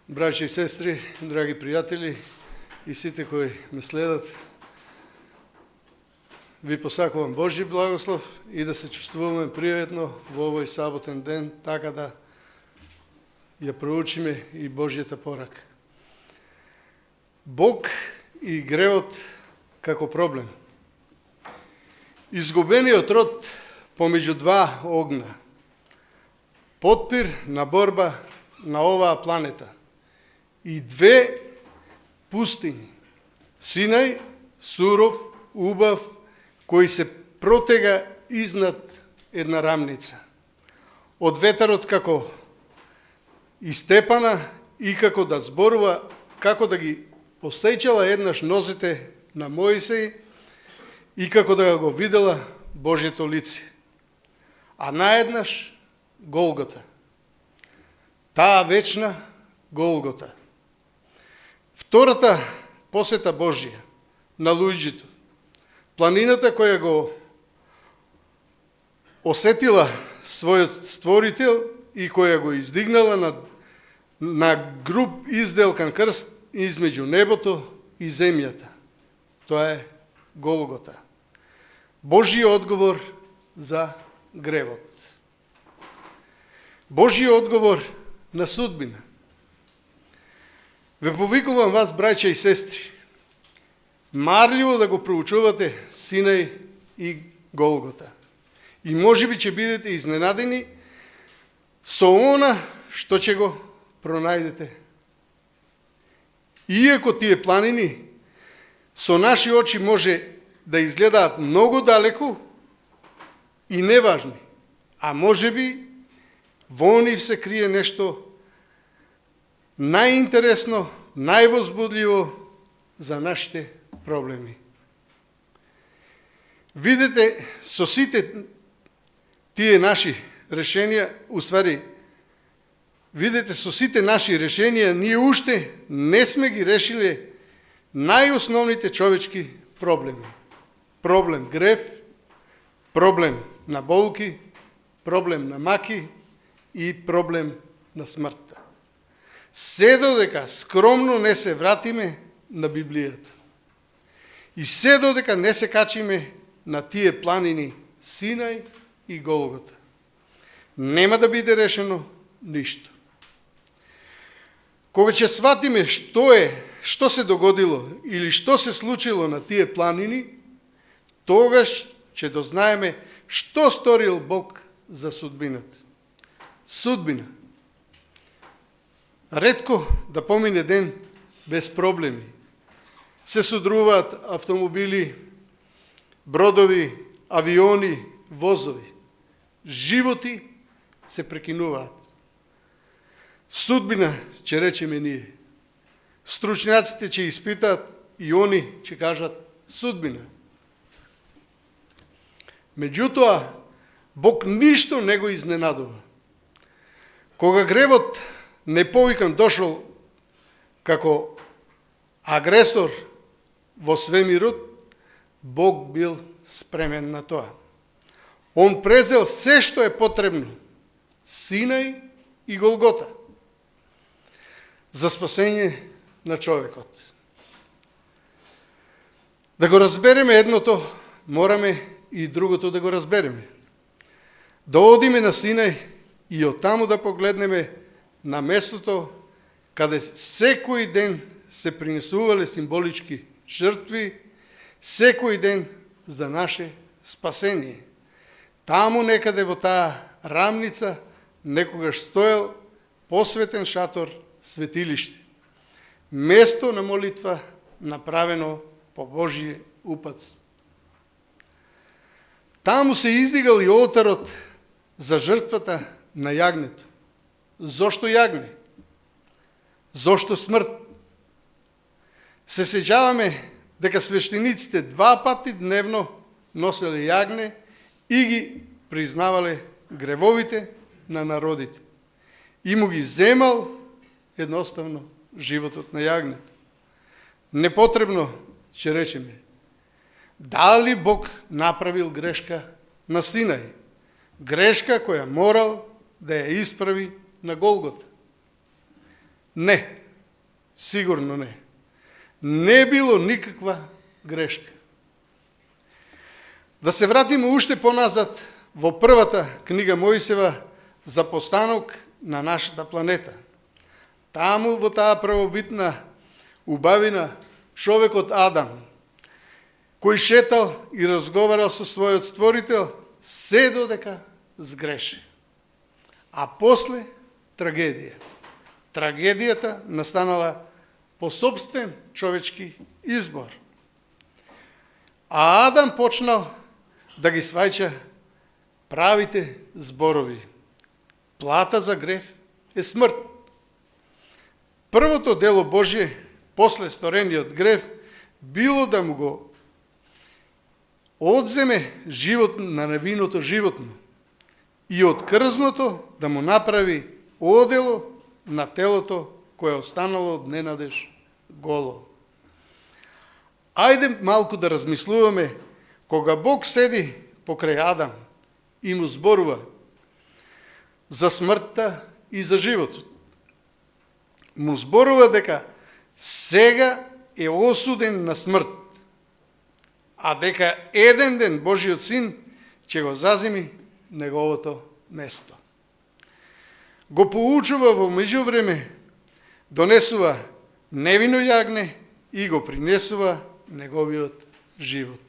Браќа и сестри, драги пријатели и сите кои ме следат, ви посакувам Божји благослов и да се чувствуваме пријатно во овој саботен ден, така да ја проучиме и Божјата порака. Бог и гревот како проблем. Изгубениот род помеѓу два огна. Потпир на борба на оваа планета. И две пустини. Синај, суров, убав, кој се протега изнад една рамница. Од ветерот како истепана и како да зборува, како да ги посеќала еднаш нозете на Моисеј и како да го видела Божјето лице. А наеднаш Голгота. Таа вечна Голгота. Втората посета Божја на луѓето, планината која го осетила својот Створител и која го издигнала на груб изделкан крст измеѓу небото и земјата. Тоа е Голгота. Божји одговор за гревот. Божји одговор на судбина. Ве повикувам вас, браќа и сестри, марливо да го проучувате Синај и Голгота. И можеби ќе бидете изненадени со она што ќе го пронајдете. Иако тие планини со наши очи може да изгледаат многу далеку и неважни, а можеби во нив се крие нешто најинтересно, највозбудливо за нашите проблеми. Видете, со сите тие наши решенија, уствари, видете, со сите наши решенија, ние уште не сме ги решиле најосновните човечки проблеми. Проблем грев, проблем на болки, проблем на маки и проблем на смртта. Се додека скромно не се вратиме на Библијата. И се додека не се качиме на тие планини Синај и Голгота. Нема да биде решено ништо. Кога ќе сватиме што се догодило или што се случило на тие планини, тогаш ќе дознаеме што сторил Бог за судбината. Судбина. Ретко да помине ден без проблеми. Се судруваат автомобили, бродови, авиони, возови. Животи се прекинуваат. Судбина, ќе речеме ние. Стручњаците ќе испитаат и они ќе кажат судбина. Меѓутоа, Бог ништо не го изненадува. Кога гревот неповикан дошол како агресор во свемирот, Бог бил спремен на тоа. Он презел се што е потребно, Синај и Голгота, за спасење на човекот. Да го разбереме едното, мораме и другото да го разбереме. Да одиме на Синај и оттаму да погледнеме на местото каде секој ден се принесувале символички жртви, секој ден за наше спасение. Таму некаде во таа рамница некогаш стоел посветен шатор светилиште. Место на молитва направено по Божје упатство. Таму се издигал и олтарот за жртвата на јагнето. Зошто јагне? Зошто смрт? Се сеќаваме дека свештениците 2 пати дневно носеле јагне и ги признавале гревовите на народите. И му ги земал едноставно животот на јагнето. Непотребно, ќе речеме, дали Бог направил грешка на Синај? Грешка која морал да ја исправи на Голгота. Не, сигурно не. Не било никаква грешка. Да се вратиме уште поназад во првата книга Мојсева за постанок на нашата планета. Таму во таа првобитна убавина човекот Адам, кој шетал и разговарал со својот створител, се додека сгреше. А после трагедија. Трагедијата настанала по собствен човечки избор. А Адам почнал да ги сваќа правите зборови. Плата за грев е смрт. Првото дело Божие после сторениот грев било да му го одземе живот на невиното животно и од крзното да му направи одело на телото кое останало од ненадеж голо. Ајде малку да размислуваме кога Бог седи покрај Адам и му зборува за смртта и за животот. Му зборува дека сега е осуден на смрт, а дека еден ден Божиот син ќе го заземи неговото место. Го поучува во меѓувреме, донесува невино јагне и го принесува неговиот живот.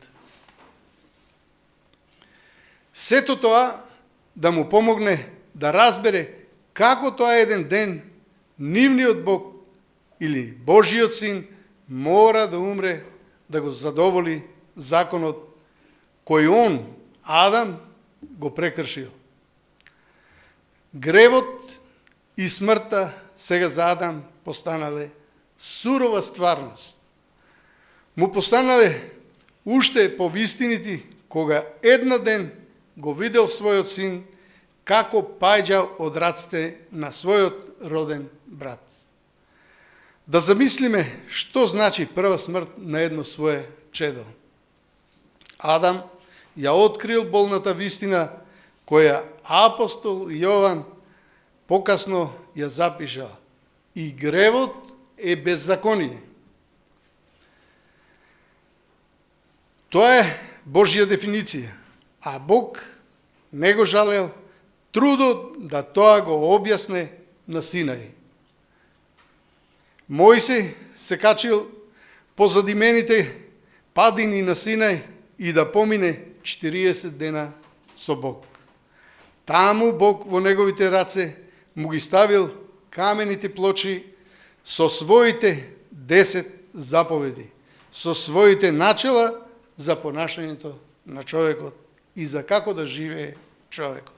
Сето тоа да му помогне да разбере како тоа еден ден нивниот Бог или Божиот син мора да умре да го задоволи законот кој он, Адам, го прекршил. Гревот и смртта сега за Адам постанале сурова стварност. Му постанале уште повистинити кога една ден го видел својот син како паѓа од раците на својот роден брат. Да замислиме што значи прва смрт на едно свое чедо. Адам ја открил болната вистина која апостол Јован покасно ја запишал. И гревот е беззаконие. Тоа е Божја дефиниција, а Бог не го жалел трудот да тоа го објасне на Синај. Мојсей се качил позади мените падини на Синај и да помине 40 дена со Бог. Таму Бог во неговите раце му ги ставил камените плочи со своите 10 заповеди, со своите начела за понашањето на човекот и за како да живее човекот.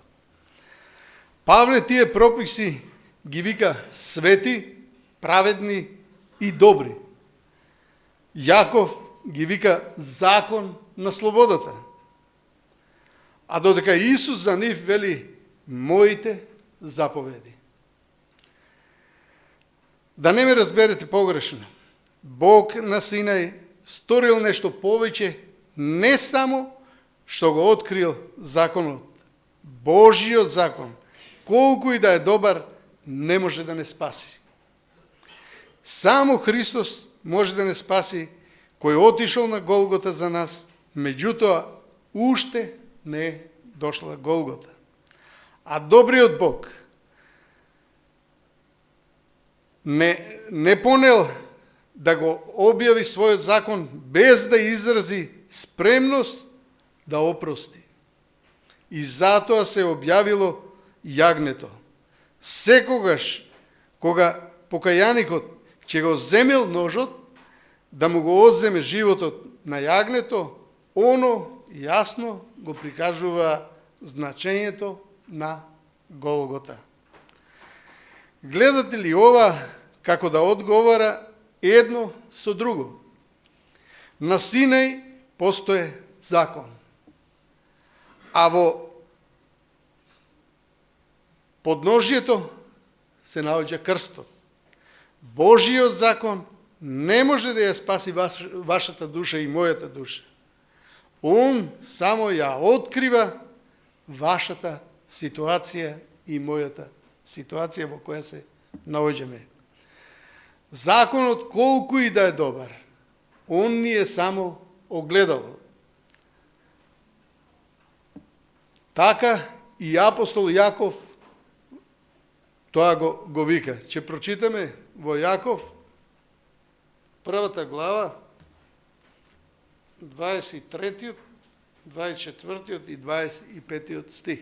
Павле тие прописи ги вика свети, праведни и добри. Јаков ги вика закон на слободата. А додека Исус за нив вели моите заповеди. Да не ме разберете погрешно, Бог на Синај сторил нешто повеќе, не само што го открил законот. Божиот закон, колку и да е добар, не може да не спаси. Само Христос може да не спаси, кој отишол на Голгота за нас, меѓутоа уште не дошла Голгота. А добриот Бог не понел да го објави својот закон без да изрази спремност да опрости. И затоа се објавило јагнето. Секогаш кога покајаникот ќе го земел ножот, да му го одземе животот на јагнето, оно јасно го прикажува значењето на Голгота. Гледате ли ова како да одговара едно со друго? На Синај постоje закон, а во подножјето се наоѓа крстот. Божиот закон не може да ја спаси вашата душа и мојата душа. Он само ја открива вашата ситуација и мојата ситуација во која се наоѓаме. Законот колку и да е добар, он ни е само огледало. Така и апостол Јаков тоа го вика. Ќе прочитаме во Јаков, првата глава, 23, 24 и 25 стих.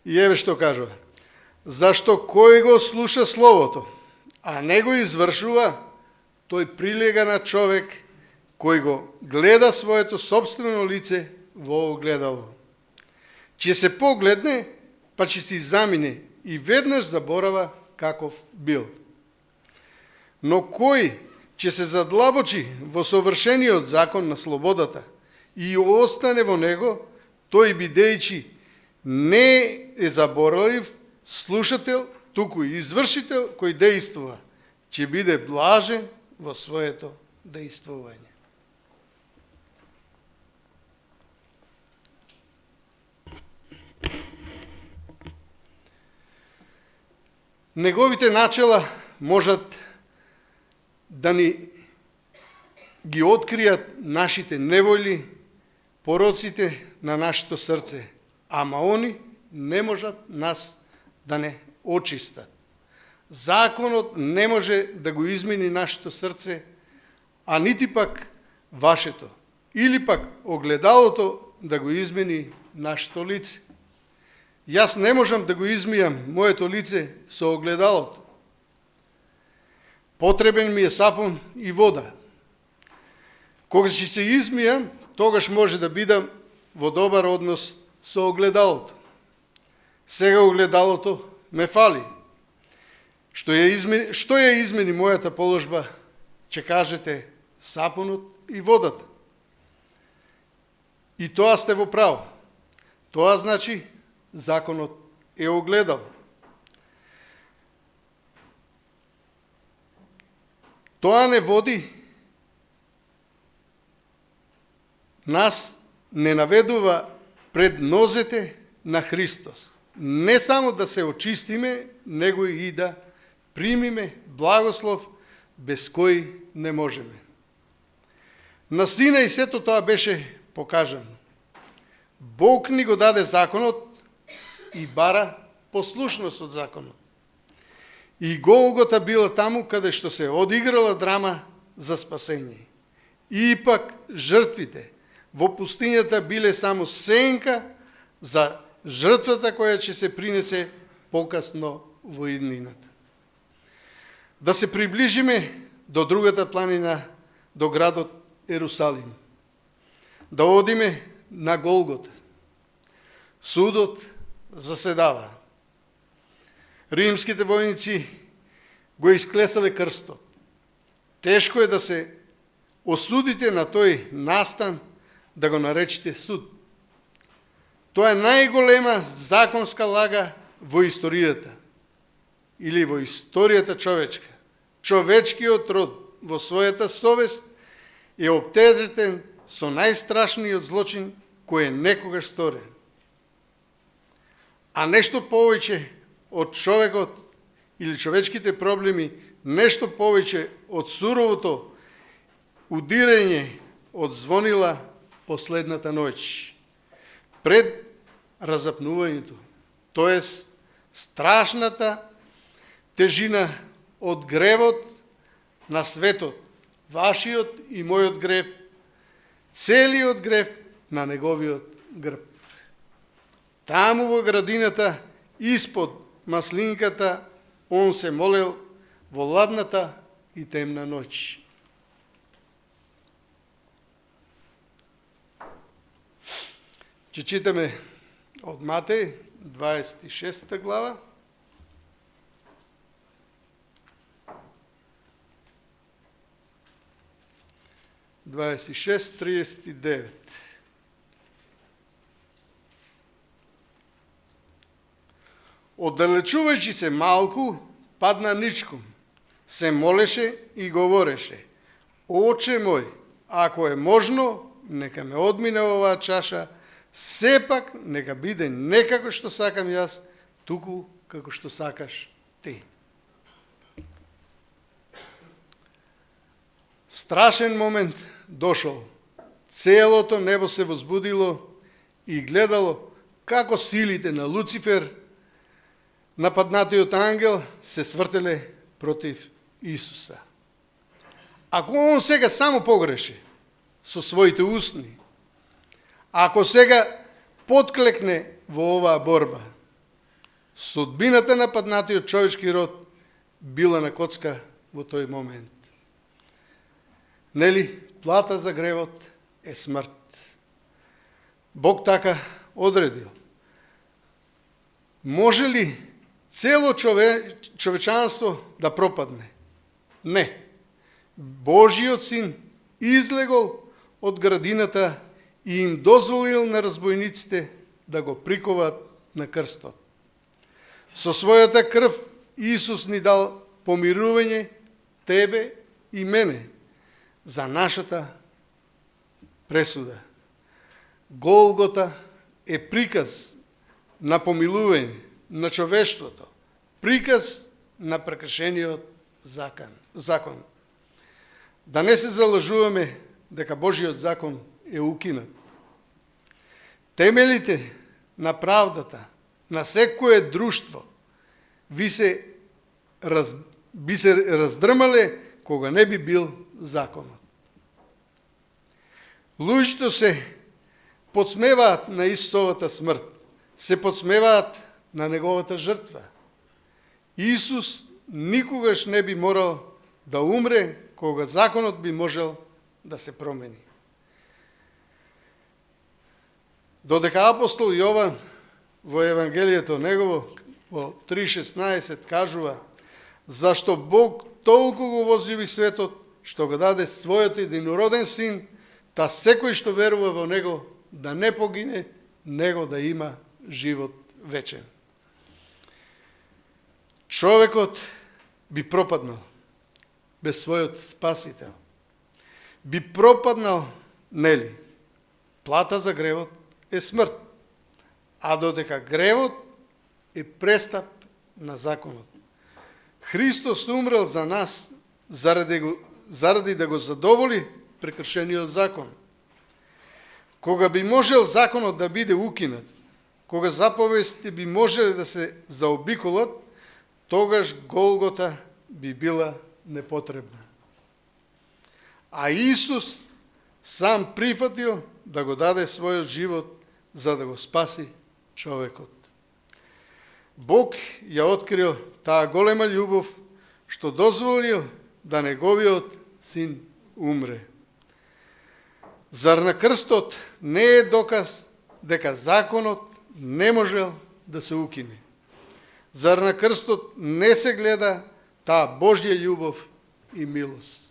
И еве што кажува. Зашто кој го слуша Словото, а не го извршува, тој прилега на човек кој го гледа своето собствено лице во огледало. Ќе се погледне, па ќе си замине и веднаш заборава каков бил. Но кој ќе се задлабочи во совршениот закон на слободата и остане во него, тој бидејќи не е заборавлив слушател, туку извршител кој дејствува, ќе биде блажен во своето дејствување. Неговите начела можат да ни ги откријат нашите неволи, пороците на нашето срце, ама они не можат нас да не очистат. Законот не може да го измени нашето срце, а нити пак вашето, или пак огледалото да го измени нашето лице. Јас не можам да го измијам моето лице со огледалото. Потребен ми е сапун и вода. Кога ќе се измијам, тогаш може да бидам во добар однос со огледалото. Сега огледалото ме фали. Што ја измени мојата положба, ќе кажете сапунот и водата. И тоа сте во право. Тоа значи законот е огледал. Тоа не води, нас не наведува пред нозете на Христос. Не само да се очистиме, него и да примиме благослов без кој не можеме. На Сина и сето тоа беше покажано. Бог ни го даде законот и бара послушност од законот. И Голгота била таму каде што се одиграла драма за спасение. И пак жртвите во пустињата биле само сенка за жртвата која ќе се принесе покасно во иднината. Да се приближиме до другата планина, до градот Ерусалим. Да одиме на Голгота. Судот заседава. Римските војници го исклесале крстот. Тешко е да се осудите на тој настан, да го наречите суд. Тоа е најголема законска лага во историјата или во историјата човечка. Човечкиот род во својата совест е оптеретен со најстрашниот злочин кој е некогаш сторен. А нешто повеќе од човекот или човечките проблеми, нешто повеќе од суровото удирање од звонила последната ноќ, пред разапнувањето, тоест страшната тежина од гревот на светот, вашиот и мојот грев, целиот грев на неговиот грб. Таму во градината, испод маслинката, он се молел во ладната и темна ноќ. Ќе читаме од Матеј, 26 глава. Дваесет и шест, 39. Оддалечувајќи се малку, падна ничком, се молеше и говореше: Оче мој, ако е можно, нека ме одмине оваа чаша, сепак нека биде не како што сакам јас, туку како што сакаш ти. Страшен момент дошол. Целото небо се возбудило и гледало како силите на Луцифер, нападнатиот ангел, се свртеле против Исуса. Ако он сега само погреши со своите устни, ако сега подклекне во оваа борба, судбината на паднатиот човечки род била на коцка во тој момент. Нели, плата за гревот е смрт. Бог така одредил. Може ли цело човечанство да пропадне? Не. Божиот син излегол од градината и им дозволил на разбойниците да го приковат на крстот. Со својата крв Исус ни дал помирување, тебе и мене, за нашата пресуда. Голгота е приказ на помилување на човештвото, приказ на прекршениот закон. Да не се залажуваме дека Божиот закон е укинат. Темелите на правдата на секое друштво би се раздрмале кога не би бил законот. Луѓето се подсмеваат на Исусовата смрт, се подсмеваат на неговата жртва. Исус никогаш не би морал да умре кога законот би можел да се промени. Додека апостол Јован во Евангелието негово во 3:16 кажува: зашто Бог толку го возлюби светот, што го даде својот единороден син, та секој што верува во него да не погине, него да има живот вечен. Човекот би пропаднал без својот спасител. Би пропаднал, нели? Плата за гревот е смрт, а додека гревот е престап на законот. Христос умрел за нас заради да го задоволи прекршениот закон. Кога би можел законот да биде укинат, кога заповестите би можеле да се заобиколат, тогаш Голгота би била непотребна. А Исус сам прифатил да го даде својот живот за да го спаси човекот. Бог ја открил таа голема љубов што дозволил да неговиот син умре. Зар на крстот не е доказ дека законот не можел да се укине? Зар на крстот не се гледа таа Божја љубов и милост?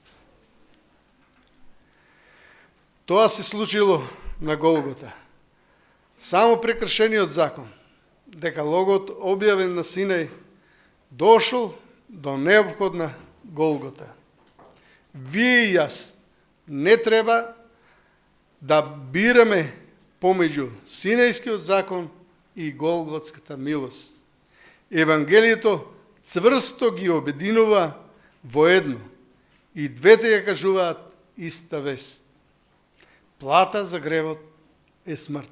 Тоа се случило на Голгота. Само прекршениот закон, декалогот објавен на Синај, дошол до неопходна Голгота. Вие и јас не треба да бираме помеѓу Синајскиот закон и Голготската милост. Евангелието цврсто ги обединува во едно и двете ја кажуваат иста вест. Плата за гревот е смрт.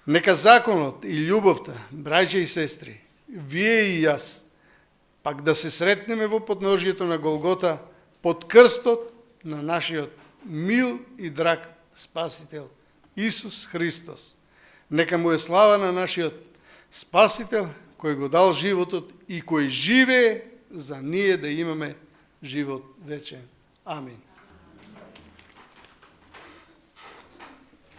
Нека законот и љубовта, браќа и сестри, вие и јас, пак да се сретнеме во подножието на Голгота, под крстот на нашиот мил и драг Спасител, Исус Христос. Нека му е слава на нашиот Спасител, кој го дал животот и кој живее за ние да имаме живот вечен. Амин.